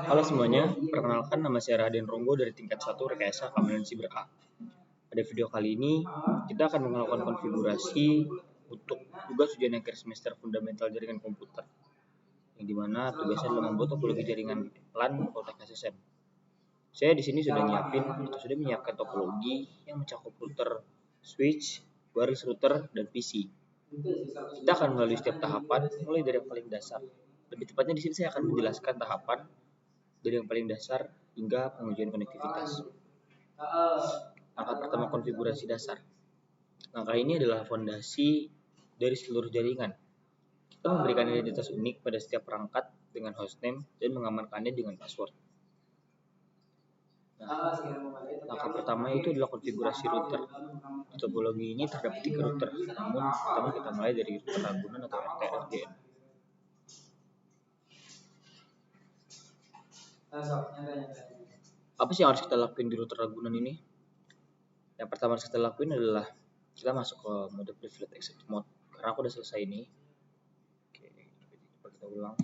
Halo semuanya, perkenalkan nama saya Raden Ronggo dari tingkat 1 Rekayasa Keamanan Siber A. Pada video kali ini, kita akan melakukan konfigurasi untuk tugas ujian akhir semester fundamental jaringan komputer, yang dimana tugasnya adalah membuat topologi jaringan LAN Poltek SSN. Saya di sini sudah menyiapkan topologi yang mencakup router, switch, wireless router, dan PC. Kita akan melalui setiap tahapan, mulai dari yang paling dasar. Lebih tepatnya di sini saya akan menjelaskan tahapan dari yang paling dasar hingga pengujian konektivitas. Langkah pertama, konfigurasi dasar. Langkah ini adalah fondasi dari seluruh jaringan. Kita memberikan identitas unik pada setiap perangkat dengan hostname dan mengamankannya dengan password. Langkah pertama itu adalah konfigurasi router. Di topologi ini terdapat 3 router, namun pertama kita mulai dari router Ragunan atau RTRGN. Apa sih yang harus kita lakuin di router Ragunan ini? Yang pertama harus kita lakuin adalah kita masuk ke mode privilege exit mode. Karena aku udah selesai ini. Oke, coba kita ulang.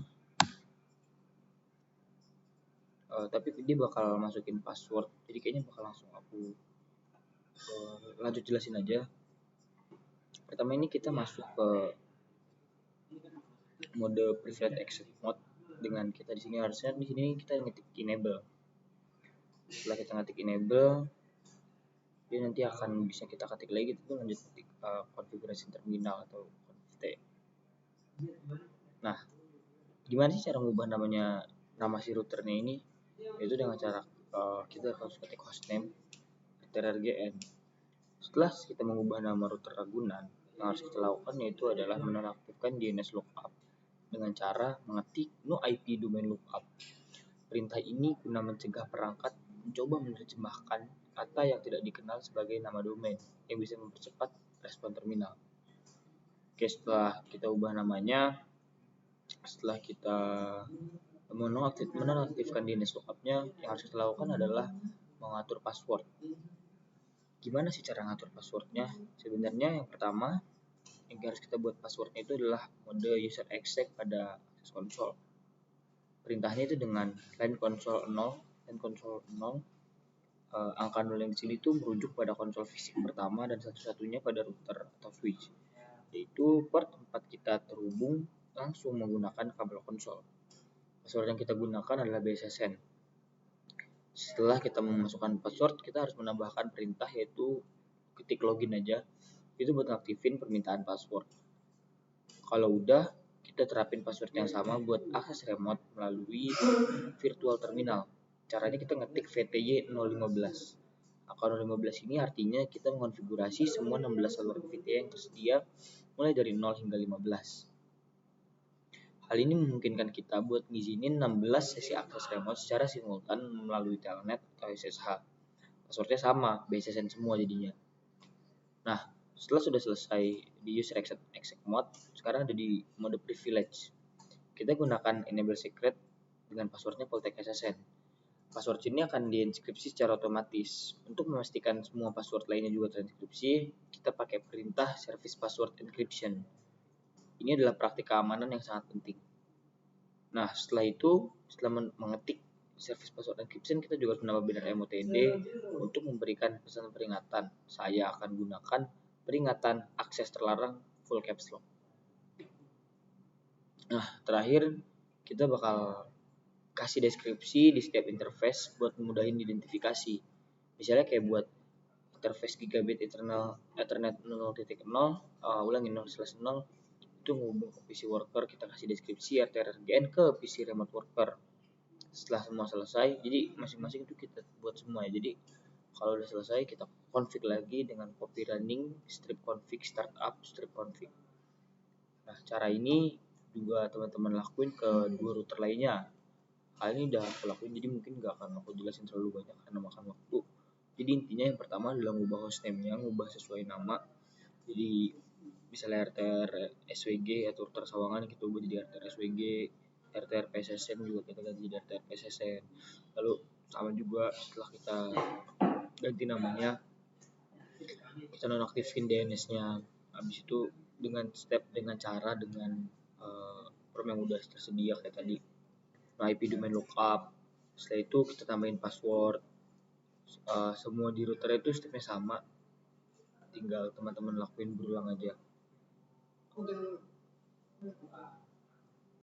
Tapi dia bakal masukin password, jadi kayaknya bakal langsung aku lanjut jelasin aja. Pertama ini kita masuk ke mode privilege exit mode dengan kita di sini harusnya di sini kita ngetik enable. Setelah kita ngetik enable, dia nanti akan bisa kita ketik lagi, itu lanjut ketik konfigurasi terminal atau konfig. Nah, gimana sih cara mengubah nama si routernya ini? Yaitu dengan cara kita harus ketik hostname RTRGN. Setelah kita mengubah nama router Ragunan, yang harus kita lakukan yaitu adalah menonaktifkan DNS lookup dengan cara mengetik no IP domain lookup. Perintah ini guna mencegah perangkat mencoba menerjemahkan kata yang tidak dikenal sebagai nama domain yang bisa mempercepat respon terminal. Oke, setelah kita ubah namanya, setelah kita menonaktifkan DNS lookupnya, yang harus kita lakukan adalah mengatur password. Gimana sih cara ngatur passwordnya? Sebenarnya yang pertama yang harus kita buat passwordnya itu adalah mode user exec pada akses konsol. Perintahnya itu dengan line console 0 dan console 0. Angka 0 yang di sini itu merujuk pada konsol fisik pertama dan satu-satunya pada router atau switch, yaitu port tempat kita terhubung langsung menggunakan kabel konsol. Password yang kita gunakan adalah BSSN. Setelah kita memasukkan password, kita harus menambahkan perintah yaitu ketik login aja. Itu buat aktifin permintaan password. Kalau udah, kita terapin password yang sama buat akses remote melalui virtual terminal. Caranya kita ngetik VTY 015. Angka 015 ini artinya kita mengonfigurasi semua 16 saluran VTY yang tersedia mulai dari 0 hingga 15. Hal ini memungkinkan kita buat ngizinin 16 sesi akses remote secara simultan melalui telnet atau SSH. Passwordnya sama, BSSN semua jadinya. Nah, setelah sudah selesai di user exec mode, sekarang ada di mode privilege. Kita gunakan enable secret dengan passwordnya Poltek SSN. Password ini akan dienkripsi secara otomatis. Untuk memastikan semua password lainnya juga terenkripsi, kita pakai perintah service password encryption. Ini adalah praktik keamanan yang sangat penting. Nah, setelah mengetik service password encryption, kita juga harus menambah biner MOTD untuk memberikan pesan peringatan. Saya akan gunakan peringatan akses terlarang full caps lock. Nah, terakhir kita bakal kasih deskripsi di setiap interface buat memudahin identifikasi. Misalnya kayak buat interface gigabit Ethernet 0.0, ulangin 0/0, itu menghubung ke PC worker, kita kasih deskripsi RTRGN ke PC remote worker. Setelah semua selesai, jadi masing-masing itu kita buat semua ya. Jadi kalau udah selesai, kita config lagi dengan copy running strip config startup strip config. Nah, cara ini juga teman-teman lakuin ke dua router lainnya. hal ini udah aku lakuin, jadi mungkin gak akan aku jelasin terlalu banyak karena makan waktu. Jadi intinya yang pertama adalah ngubah hostname-nya, ngubah sesuai nama. Jadi misalnya RTR SWG atau RTR Sawangan kita ubah jadi RTR SWG, RTR PSSN juga kita ganti jadi RTR PSSN. Lalu sama juga setelah kita ganti namanya, kita nonaktifin DNS-nya. Habis itu dengan form yang udah tersedia kayak tadi, IP domain lookup. Setelah itu kita tambahin password. Semua di router itu stepnya sama, tinggal teman-teman lakuin berulang aja.